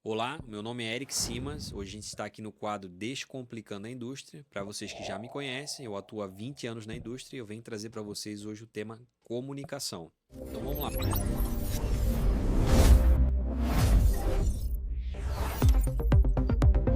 Olá, meu nome é Eric Simas. Hoje a gente está aqui no quadro Descomplicando a Indústria. Para vocês que já me conhecem, eu atuo há 20 anos na indústria e eu venho trazer para vocês hoje o tema comunicação. Então vamos lá.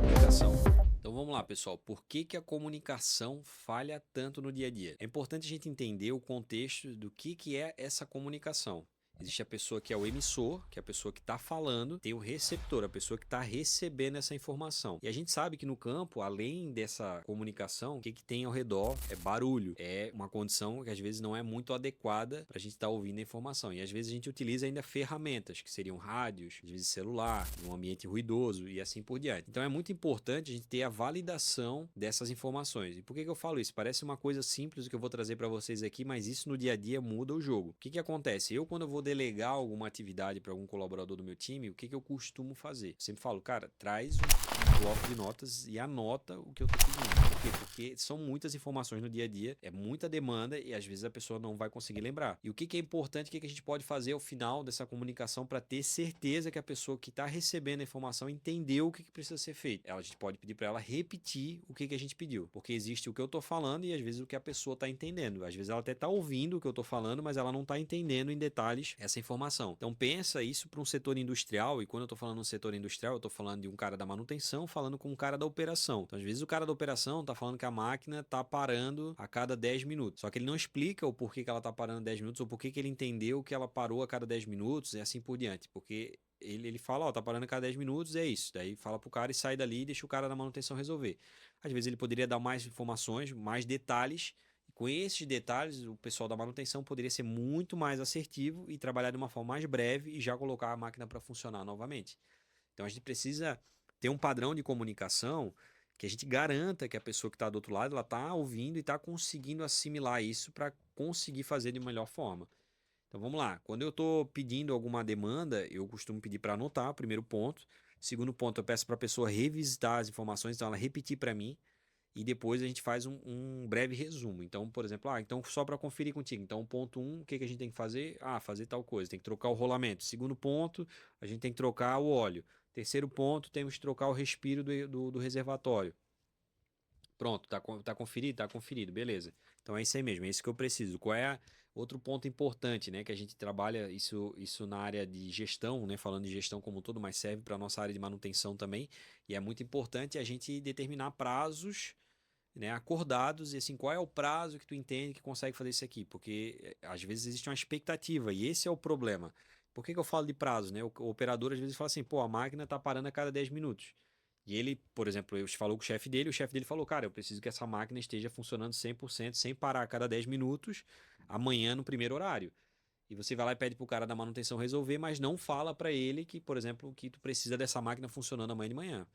Comunicação. Então vamos lá, pessoal. Por que a comunicação falha tanto no dia a dia? É importante a gente entender o contexto do que é essa comunicação. Existe a pessoa que é o emissor, que é a pessoa que está falando, tem o receptor, a pessoa que está recebendo essa informação. E a gente sabe que no campo, além dessa comunicação, o que tem ao redor é barulho. É uma condição que às vezes não é muito adequada para a gente estar ouvindo a informação. E às vezes a gente utiliza ainda ferramentas, que seriam rádios, às vezes celular, um ambiente ruidoso e assim por diante. Então é muito importante a gente ter a validação dessas informações. E por que eu falo isso? Parece uma coisa simples o que eu vou trazer para vocês aqui, mas isso no dia a dia muda o jogo. O que acontece? Quando eu vou delegar alguma atividade para algum colaborador do meu time, o que eu costumo fazer? Eu sempre falo, cara, traz um bloco de notas e anota o que eu tô pedindo. Por quê? Porque são muitas informações no dia a dia, é muita demanda e às vezes a pessoa não vai conseguir lembrar. E o que é importante, o que a gente pode fazer ao final dessa comunicação para ter certeza que a pessoa que está recebendo a informação entendeu o que precisa ser feito? A gente pode pedir para ela repetir o que a gente pediu, porque existe o que eu estou falando e às vezes o que a pessoa está entendendo. Às vezes ela até está ouvindo o que eu estou falando, mas ela não está entendendo em detalhes essa informação. Então pensa isso para um setor industrial, e quando eu estou falando no setor industrial, eu estou falando de um cara da manutenção falando com um cara da operação. Então às vezes o cara da operação está falando que a máquina está parando a cada 10 minutos. Só que ele não explica o porquê que ela está parando 10 minutos ou porquê que ele entendeu que ela parou a cada 10 minutos e assim por diante. Porque ele fala, ó, tá parando a cada 10 minutos, é isso. Daí fala pro cara e sai dali e deixa o cara da manutenção resolver. Às vezes ele poderia dar mais informações, mais detalhes. E com esses detalhes, o pessoal da manutenção poderia ser muito mais assertivo e trabalhar de uma forma mais breve e já colocar a máquina para funcionar novamente. Então a gente precisa ter um padrão de comunicação que a gente garanta que a pessoa que está do outro lado ela está ouvindo e está conseguindo assimilar isso para conseguir fazer de melhor forma. Então vamos lá. Quando eu estou pedindo alguma demanda, eu costumo pedir para anotar, primeiro ponto. Segundo ponto, eu peço para a pessoa revisitar as informações, então ela repetir para mim. E depois a gente faz um breve resumo. Então, por exemplo, então só para conferir contigo. Então, ponto um, o que a gente tem que fazer? Fazer tal coisa. Tem que trocar o rolamento. Segundo ponto, a gente tem que trocar o óleo. Terceiro ponto, temos que trocar o respiro do reservatório. Pronto, tá conferido? Tá conferido, beleza. Então é isso aí mesmo, é isso que eu preciso. Qual é outro ponto importante, né? Que a gente trabalha isso na área de gestão, né? Falando de gestão como um todo, mas serve para a nossa área de manutenção também. E é muito importante a gente determinar prazos, né, acordados, e assim, qual é o prazo que tu entende que consegue fazer isso aqui? Porque às vezes existe uma expectativa, e esse é o problema. Por que eu falo de prazo, né? O operador às vezes fala assim, pô, a máquina tá parando a cada 10 minutos. E ele, por exemplo, eu falou com o chefe dele falou, cara, eu preciso que essa máquina esteja funcionando 100% sem parar a cada 10 minutos, amanhã no primeiro horário. E você vai lá e pede pro cara da manutenção resolver, mas não fala para ele que, por exemplo, que tu precisa dessa máquina funcionando amanhã de manhã.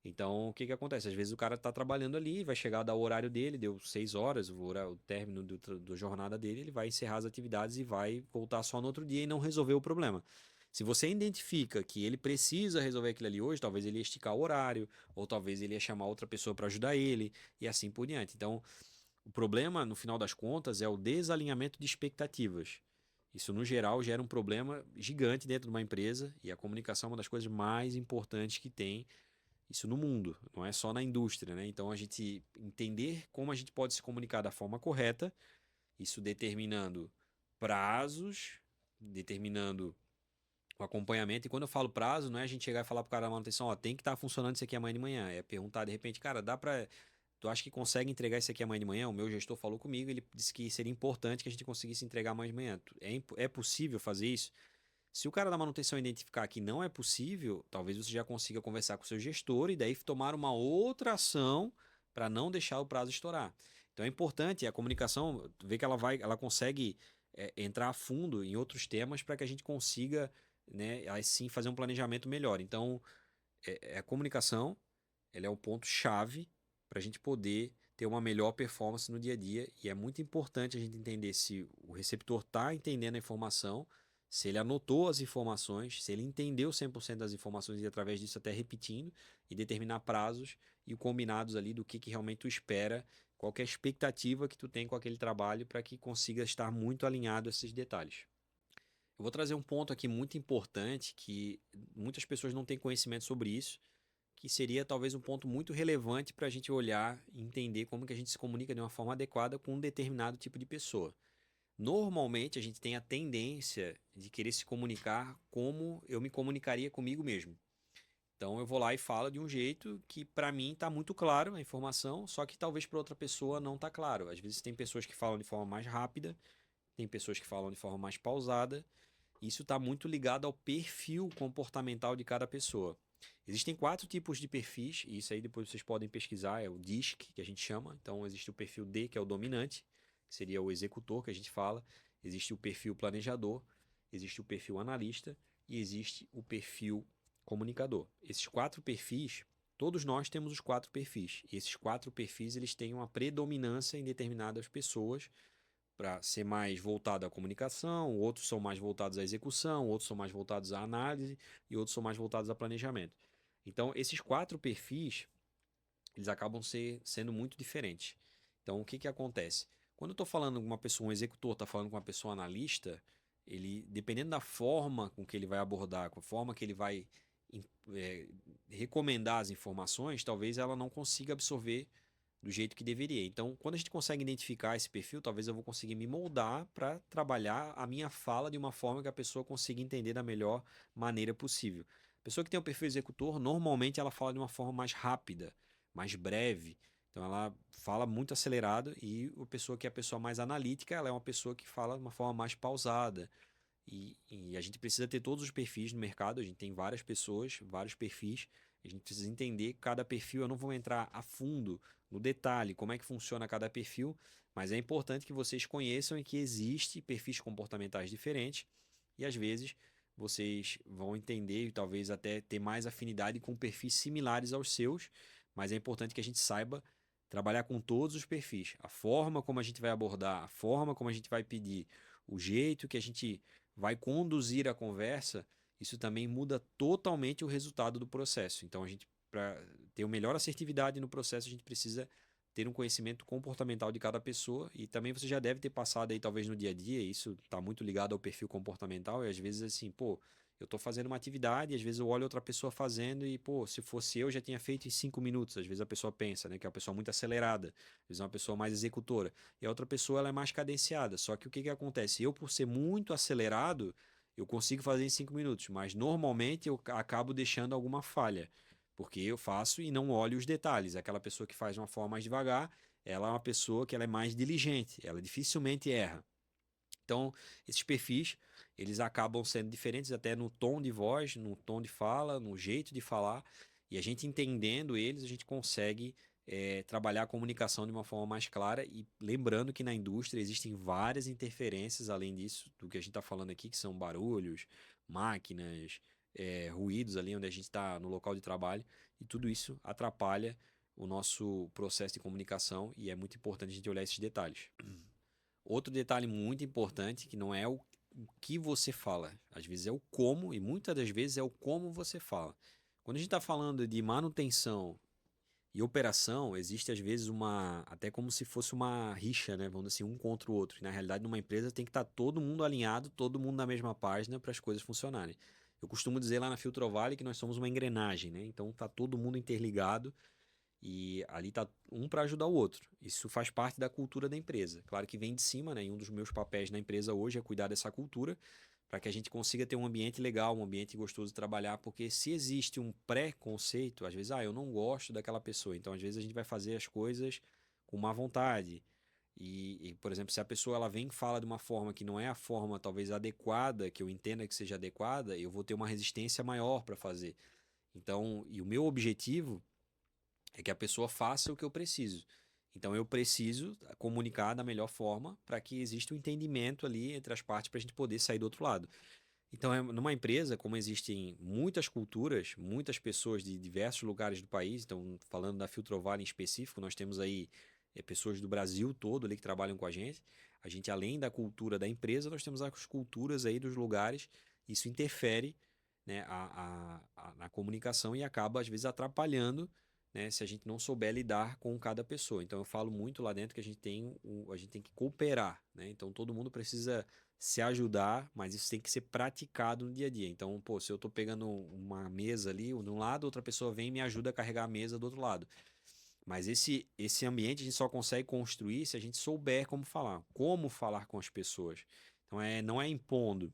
Então, o que acontece? Às vezes o cara tá trabalhando ali, vai chegar a dar o horário dele, deu 6 horas, o término do jornada dele, ele vai encerrar as atividades e vai voltar só no outro dia e não resolver o problema. Se você identifica que ele precisa resolver aquilo ali hoje, talvez ele ia esticar o horário, ou talvez ele ia chamar outra pessoa para ajudar ele, e assim por diante. Então, o problema, no final das contas, é o desalinhamento de expectativas. Isso, no geral, gera um problema gigante dentro de uma empresa, e a comunicação é uma das coisas mais importantes que tem isso no mundo, não é só na indústria, né? Então, a gente entender como a gente pode se comunicar da forma correta, isso determinando prazos, determinando o acompanhamento. E quando eu falo prazo, não é a gente chegar e falar pro cara da manutenção, ó, tem que estar funcionando isso aqui amanhã de manhã. É perguntar de repente, cara, dá para tu acha que consegue entregar isso aqui amanhã de manhã? O meu gestor falou comigo, ele disse que seria importante que a gente conseguisse entregar amanhã de manhã. É possível fazer isso? Se o cara da manutenção identificar que não é possível, talvez você já consiga conversar com o seu gestor e daí tomar uma outra ação para não deixar o prazo estourar. Então é importante a comunicação, ver que ela consegue entrar a fundo em outros temas para que a gente consiga, né, assim fazer um planejamento melhor. Então, a comunicação, ela é o ponto chave para a gente poder ter uma melhor performance no dia a dia, e é muito importante a gente entender se o receptor está entendendo a informação, se ele anotou as informações, se ele entendeu 100% das informações e através disso até repetindo e determinar prazos e combinados ali do que realmente tu espera, qual que é a expectativa que tu tem com aquele trabalho para que consiga estar muito alinhado a esses detalhes. Eu vou trazer um ponto aqui muito importante que muitas pessoas não têm conhecimento sobre isso, que seria talvez um ponto muito relevante para a gente olhar e entender como que a gente se comunica de uma forma adequada com um determinado tipo de pessoa. Normalmente a gente tem a tendência de querer se comunicar como eu me comunicaria comigo mesmo. Então eu vou lá e falo de um jeito que para mim está muito claro a informação, só que talvez para outra pessoa não está claro. Às vezes tem pessoas que falam de forma mais rápida, tem pessoas que falam de forma mais pausada. Isso está muito ligado ao perfil comportamental de cada pessoa. Existem 4 tipos de perfis, e isso aí depois vocês podem pesquisar, é o DISC, que a gente chama. Então existe o perfil D, que é o dominante, que seria o executor que a gente fala. Existe o perfil planejador, existe o perfil analista e existe o perfil comunicador. Esses 4 perfis, todos nós temos os 4 perfis. E esses 4 perfis eles têm uma predominância em determinadas pessoas para ser mais voltado à comunicação, outros são mais voltados à execução, outros são mais voltados à análise e outros são mais voltados a planejamento. Então, esses 4 perfis, eles acabam sendo muito diferentes. Então, o que acontece? Quando eu estou falando com uma pessoa, um executor está falando com uma pessoa analista, ele, dependendo da forma com que ele vai abordar, com a forma que ele vai é, recomendar as informações, talvez ela não consiga absorver do jeito que deveria. Então, quando a gente consegue identificar esse perfil, talvez eu vou conseguir me moldar para trabalhar a minha fala de uma forma que a pessoa consiga entender da melhor maneira possível. A pessoa que tem o perfil executor, normalmente ela fala de uma forma mais rápida, mais breve. Então ela fala muito acelerado e a pessoa que é a pessoa mais analítica, ela é uma pessoa que fala de uma forma mais pausada. E a gente precisa ter todos os perfis no mercado, a gente tem várias pessoas, vários perfis, a gente precisa entender cada perfil. Eu não vou entrar a fundo no detalhe como é que funciona cada perfil, mas é importante que vocês conheçam e que existe perfis comportamentais diferentes e às vezes vocês vão entender e talvez até ter mais afinidade com perfis similares aos seus, mas é importante que a gente saiba trabalhar com todos os perfis, a forma como a gente vai abordar, a forma como a gente vai pedir, o jeito que a gente vai conduzir a conversa, isso também muda totalmente o resultado do processo. Então, a gente, para ter uma melhor assertividade no processo, a gente precisa ter um conhecimento comportamental de cada pessoa e também você já deve ter passado aí talvez no dia a dia, isso está muito ligado ao perfil comportamental e às vezes assim, pô, eu estou fazendo uma atividade e às vezes eu olho outra pessoa fazendo e, pô, se fosse eu já tinha feito em 5 minutos. Às vezes a pessoa pensa, né, que é uma pessoa muito acelerada, às vezes é uma pessoa mais executora. E a outra pessoa ela é mais cadenciada. Só que o que acontece? Eu, por ser muito acelerado, eu consigo fazer em 5 minutos, mas normalmente eu acabo deixando alguma falha, porque eu faço e não olho os detalhes. Aquela pessoa que faz de uma forma mais devagar, ela é uma pessoa que ela é mais diligente, ela dificilmente erra. Então, esses perfis, eles acabam sendo diferentes até no tom de voz, no tom de fala, no jeito de falar, e a gente entendendo eles, a gente consegue trabalhar a comunicação de uma forma mais clara e lembrando que na indústria existem várias interferências, além disso, do que a gente está falando aqui, que são barulhos, máquinas, ruídos ali onde a gente está no local de trabalho, e tudo isso atrapalha o nosso processo de comunicação e é muito importante a gente olhar esses detalhes. Outro detalhe muito importante que não é o que você fala, às vezes é o como, e muitas das vezes é o como você fala. Quando a gente está falando de manutenção e operação, existe às vezes até como se fosse uma rixa, né? Vamos dizer assim, um contra o outro. E, na realidade, numa empresa tem que estar todo mundo alinhado, todo mundo na mesma página para as coisas funcionarem. Eu costumo dizer lá na Filtrovale que nós somos uma engrenagem, né? Então tá todo mundo interligado e ali tá um para ajudar o outro. Isso faz parte da cultura da empresa. Claro que vem de cima, né? E um dos meus papéis na empresa hoje é cuidar dessa cultura para que a gente consiga ter um ambiente legal, um ambiente gostoso de trabalhar, porque se existe um pré-conceito, às vezes, eu não gosto daquela pessoa, então às vezes a gente vai fazer as coisas com má vontade. Por exemplo, se a pessoa ela vem e fala de uma forma que não é a forma talvez adequada, que eu entenda que seja adequada, eu vou ter uma resistência maior para fazer. Então, e o meu objetivo é que a pessoa faça o que eu preciso. Então eu preciso comunicar da melhor forma para que exista um entendimento ali entre as partes para a gente poder sair do outro lado. Então, numa empresa, como existem muitas culturas, muitas pessoas de diversos lugares do país, então falando da Filtrovale em específico, nós temos aí pessoas do Brasil todo ali que trabalham com a gente. A gente, além da cultura da empresa, nós temos as culturas aí dos lugares. Isso interfere, né, na comunicação e acaba, às vezes, atrapalhando, né, se a gente não souber lidar com cada pessoa. Então, eu falo muito lá dentro que a gente tem que cooperar, né? Então, todo mundo precisa se ajudar, mas isso tem que ser praticado no dia a dia. Então, pô, se eu tô pegando uma mesa ali, de um lado, outra pessoa vem e me ajuda a carregar a mesa do outro lado. Mas esse ambiente a gente só consegue construir se a gente souber como falar com as pessoas. Então, não é impondo,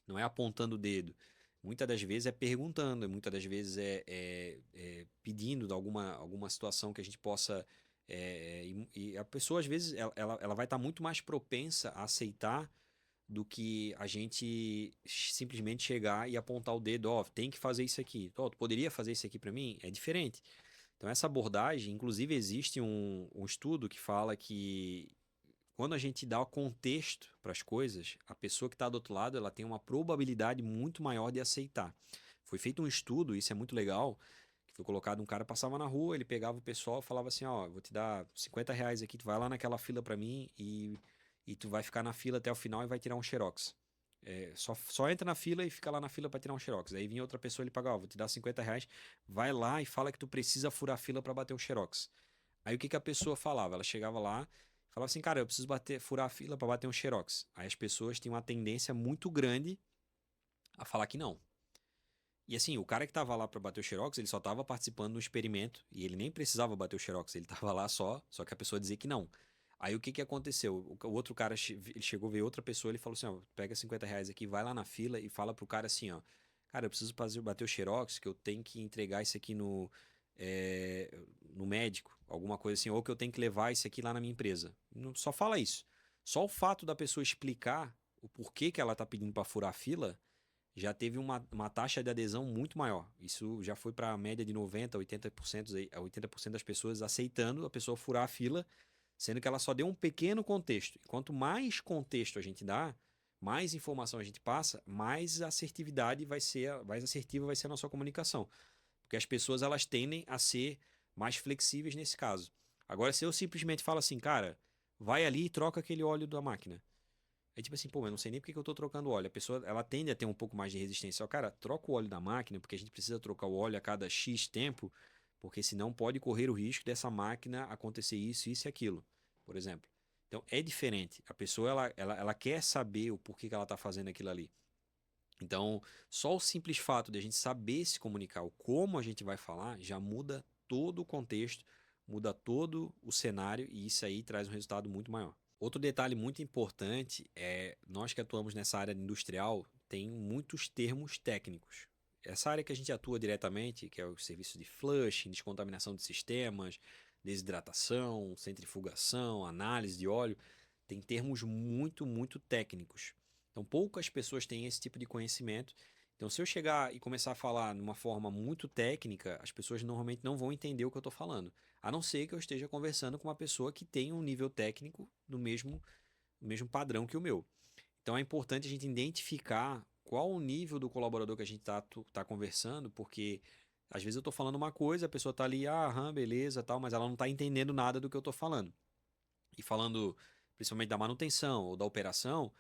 não é apontando o dedo. Muitas das vezes é perguntando, muitas das vezes é pedindo de alguma situação que a gente possa. E a pessoa, às vezes, ela vai estar muito mais propensa a aceitar do que a gente simplesmente chegar e apontar o dedo, ó, tem que fazer isso aqui. Ó, tu poderia fazer isso aqui para mim? É diferente. Então, essa abordagem, inclusive, existe um estudo que fala que quando a gente dá o contexto para as coisas, a pessoa que está do outro lado, ela tem uma probabilidade muito maior de aceitar. Foi feito um estudo, isso é muito legal, que foi colocado, um cara passava na rua, ele pegava o pessoal e falava assim, ó, vou te dar R$ 50 aqui, tu vai lá naquela fila para mim e tu vai ficar na fila até o final e vai tirar um xerox. Só entra na fila e fica lá na fila para tirar um xerox. Aí vinha outra pessoa, ele pagava, ó, vou te dar R$ 50, vai lá e fala que tu precisa furar a fila para bater o xerox. Aí o que que a pessoa falava? Ela chegava lá, falava assim, cara, eu preciso furar a fila para bater um xerox. Aí as pessoas tinham uma tendência muito grande a falar que não. E assim, o cara que tava lá para bater o xerox, ele só tava participando do experimento e ele nem precisava bater o xerox, ele tava lá só que a pessoa dizia que não. Aí o que que aconteceu? O outro cara, ele chegou a ver outra pessoa, ele falou assim, ó, pega R$ 50 aqui, vai lá na fila e fala pro cara assim, ó, cara, eu preciso bater o xerox, que eu tenho que entregar isso aqui no médico, alguma coisa assim, ou que eu tenho que levar isso aqui lá na minha empresa. Só fala isso. Só o fato da pessoa explicar o porquê que ela tá pedindo para furar a fila já teve uma taxa de adesão muito maior. Isso já foi para a média de 90%, 80%, 80% das pessoas aceitando a pessoa furar a fila, sendo que ela só deu um pequeno contexto. E quanto mais contexto a gente dá, mais informação a gente passa, mais assertividade mais assertiva vai ser a nossa comunicação. Porque as pessoas elas tendem a ser mais flexíveis nesse caso. Agora, se eu simplesmente falo assim, cara, vai ali e troca aquele óleo da máquina. É tipo assim, pô, eu não sei nem por que que eu tô trocando óleo. A pessoa, ela tende a ter um pouco mais de resistência. Ó, cara, troca o óleo da máquina, porque a gente precisa trocar o óleo a cada X tempo, porque senão pode correr o risco dessa máquina acontecer isso, isso e aquilo, por exemplo. Então, é diferente. A pessoa, ela quer saber o porquê que ela tá fazendo aquilo ali. Então, só o simples fato de a gente saber se comunicar, o como a gente vai falar, já muda todo o contexto, muda todo o cenário e isso aí traz um resultado muito maior. Outro detalhe muito importante é nós que atuamos nessa área industrial tem muitos termos técnicos. Essa área que a gente atua diretamente, que é o serviço de flushing, descontaminação de sistemas, desidratação, centrifugação, análise de óleo, tem termos muito, muito técnicos. Então, poucas pessoas têm esse tipo de conhecimento. Então, se eu chegar e começar a falar de uma forma muito técnica, as pessoas normalmente não vão entender o que eu estou falando. A não ser que eu esteja conversando com uma pessoa que tem um nível técnico no mesmo padrão que o meu. Então, é importante a gente identificar qual o nível do colaborador que a gente tá conversando, porque às vezes eu estou falando uma coisa, a pessoa está ali, aham, beleza, tal, mas ela não está entendendo nada do que eu estou falando. E falando principalmente da manutenção ou da operação,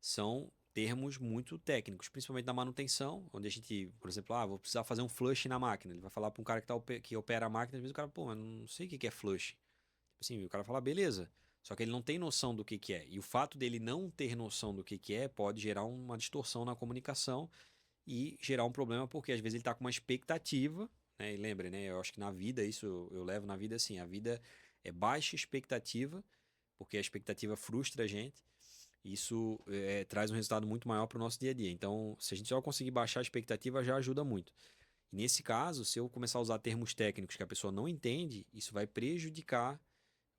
são termos muito técnicos, principalmente da manutenção, onde a gente, por exemplo, vou precisar fazer um flush na máquina. Ele vai falar para um cara que opera a máquina, às vezes o cara, pô, mas não sei o que que é flush. Tipo assim, o cara fala, beleza. Só que ele não tem noção do que é. E o fato dele não ter noção do que é pode gerar uma distorção na comunicação e gerar um problema, porque às vezes ele está com uma expectativa, né? E lembre, né? Eu acho que na vida, isso eu levo na vida assim, a vida é baixa expectativa, porque a expectativa frustra a gente. Isso traz um resultado muito maior para o nosso dia a dia. Então, se a gente só conseguir baixar a expectativa, já ajuda muito. E nesse caso, se eu começar a usar termos técnicos que a pessoa não entende, isso vai prejudicar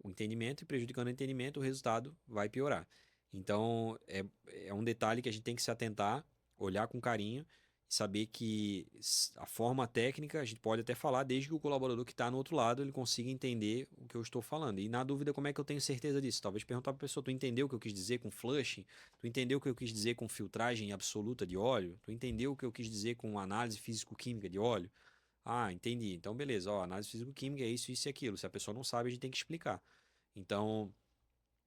o entendimento e prejudicando o entendimento, o resultado vai piorar. Então, é um detalhe que a gente tem que se atentar, olhar com carinho e saber que a forma técnica a gente pode até falar desde que o colaborador que está no outro lado ele consiga entender o que eu estou falando. E na dúvida, como é que eu tenho certeza disso? Talvez perguntar para a pessoa, tu entendeu o que eu quis dizer com flushing? Tu entendeu o que eu quis dizer com filtragem absoluta de óleo? Tu entendeu o que eu quis dizer com análise físico-química de óleo? Ah, entendi. Então, beleza. Ó, análise físico-química é isso e aquilo. Se a pessoa não sabe, a gente tem que explicar. Então,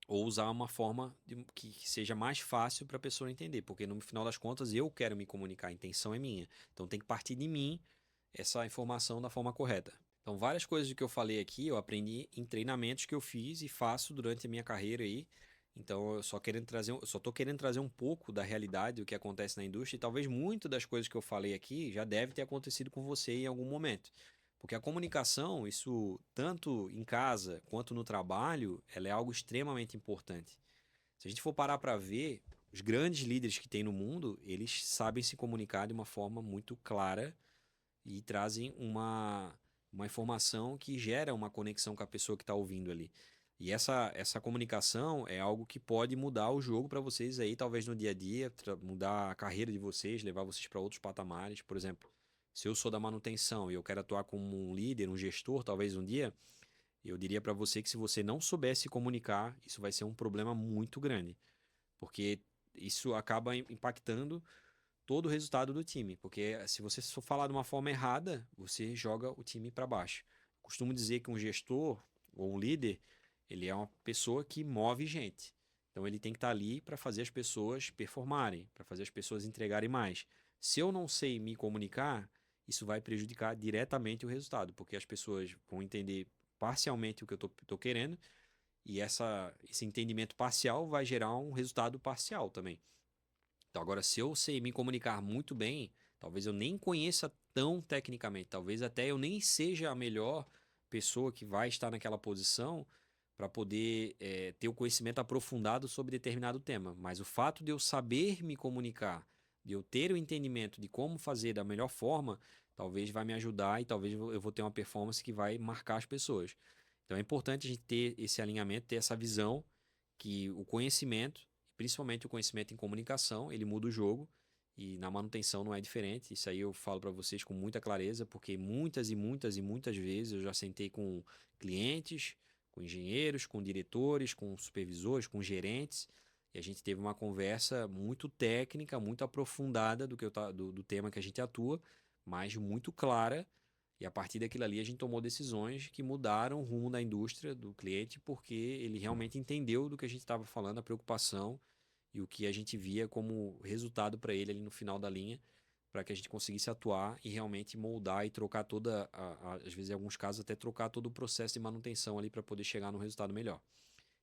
ou usar uma forma que seja mais fácil para a pessoa entender, porque no final das contas eu quero me comunicar, a intenção é minha. Então, tem que partir de mim essa informação da forma correta. Então, várias coisas que eu falei aqui, eu aprendi em treinamentos que eu fiz e faço durante a minha carreira aí. Então, eu só tô querendo trazer um pouco da realidade do que acontece na indústria e talvez muito das coisas que eu falei aqui já deve ter acontecido com você em algum momento. Porque a comunicação, isso tanto em casa quanto no trabalho, ela é algo extremamente importante. Se a gente for parar para ver, os grandes líderes que tem no mundo, eles sabem se comunicar de uma forma muito clara e trazem uma informação que gera uma conexão com a pessoa que está ouvindo ali. E essa comunicação é algo que pode mudar o jogo para vocês aí, talvez no dia a dia, mudar a carreira de vocês, levar vocês para outros patamares. Por exemplo, se eu sou da manutenção e eu quero atuar como um líder, um gestor, talvez um dia, eu diria para você que se você não soubesse se comunicar, isso vai ser um problema muito grande, porque isso acaba impactando todo o resultado do time, porque se você só falar de uma forma errada, você joga o time para baixo. Costumo dizer que um gestor ou um líder, ele é uma pessoa que move gente. Então ele tem que estar ali para fazer as pessoas performarem, para fazer as pessoas entregarem mais. Se eu não sei me comunicar, isso vai prejudicar diretamente o resultado, porque as pessoas vão entender parcialmente o que eu estou querendo, e esse entendimento parcial vai gerar um resultado parcial também. Então, agora, se eu sei me comunicar muito bem, talvez eu nem conheça tão tecnicamente, talvez até eu nem seja a melhor pessoa que vai estar naquela posição para poder ter o conhecimento aprofundado sobre determinado tema. Mas o fato de eu saber me comunicar, de eu ter o entendimento de como fazer da melhor forma, talvez vai me ajudar e talvez eu vou ter uma performance que vai marcar as pessoas. Então é importante a gente ter esse alinhamento, ter essa visão que o conhecimento, principalmente o conhecimento em comunicação, ele muda o jogo e na manutenção não é diferente. Isso aí eu falo para vocês com muita clareza, porque muitas e muitas e muitas vezes eu já sentei com clientes, com engenheiros, com diretores, com supervisores, com gerentes, e a gente teve uma conversa muito técnica, muito aprofundada do tema que a gente atua, mas muito clara. E a partir daquilo ali a gente tomou decisões que mudaram o rumo da indústria, do cliente, porque ele realmente entendeu do que a gente estava falando, a preocupação e o que a gente via como resultado para ele ali no final da linha, para que a gente conseguisse atuar e realmente moldar e trocar às vezes em alguns casos até trocar todo o processo de manutenção ali para poder chegar no resultado melhor.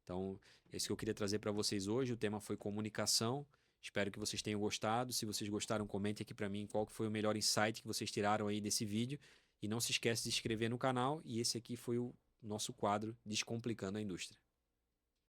Então, esse que eu queria trazer para vocês hoje, o tema foi comunicação. Espero que vocês tenham gostado. Se vocês gostaram, comente aqui para mim qual que foi o melhor insight que vocês tiraram aí desse vídeo. E não se esqueça de se inscrever no canal. E esse aqui foi o nosso quadro Descomplicando a Indústria.